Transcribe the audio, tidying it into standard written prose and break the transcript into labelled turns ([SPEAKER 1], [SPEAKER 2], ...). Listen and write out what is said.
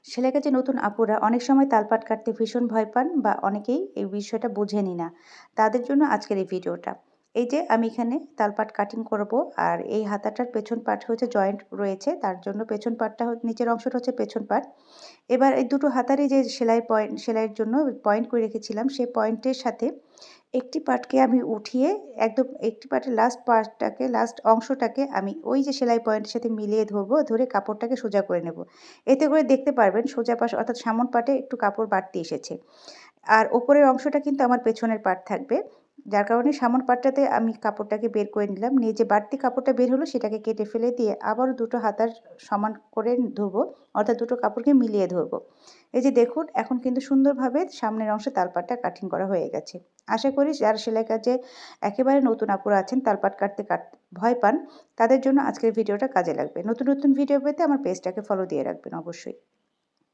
[SPEAKER 1] সেলাই কাজে নতুন আপুরা অনেক সময় তালপাট কাটতে ভীষণ ভয় পান বা অনেকেই এই বিষয়টা বোঝেনই না। তাদের জন্য আজকের এই ভিডিওটা। এই যে আমি এখানে তালপাট কাটিং করব, আর এই হাতাটার পেছন পাট হচ্ছে জয়েন্ট রয়েছে, তার জন্য পেছন পাটটা নিচের অংশটা হচ্ছে পেছন পাট। এবার এই দুটো হাতারই যে সেলাইয়ের জন্য পয়েন্ট করে রেখেছিলাম, সেই পয়েন্টের সাথে একটি পাটকে আমি উঠিয়ে একদম একটি পাটের লাস্ট অংশটাকে আমি ওই যে সেলাই পয়েন্টের সাথে মিলিয়ে ধরবো, ধরে কাপড়টাকে সোজা করে নেব। এতে করে দেখতে পারবেন সোজা পাশ অর্থাৎ সামন পাটে একটু কাপড় বাড়তি এসেছে। আর ওপরের অংশটা কিন্তু আমার পেছনের পাট থাকবে। যার কারণে সামন পাটটাতে আমি কাপড়টাকে বের করে নিলাম। নিয়ে যে বাড়তি কাপড়টা বের হলো সেটাকে কেটে ফেলে দিয়ে আবারও দুটো হাতার সমান করে ধরবো, অর্থাৎ দুটো কাপড়কে মিলিয়ে ধরবো। এই যে দেখুন, এখন কিন্তু সুন্দরভাবে সামনের অংশে তালপাটটা কাটিং করা হয়ে গেছে। আশা করি যারা সেলাই কাজে একেবারে নতুন আপুরা আছেন, তালপাট কাটতে ভয় পান, তাদের জন্য আজকের ভিডিওটা কাজে লাগবে। নতুন নতুন ভিডিও পেতে আমার পেজটাকে ফলো দিয়ে রাখবেন অবশ্যই।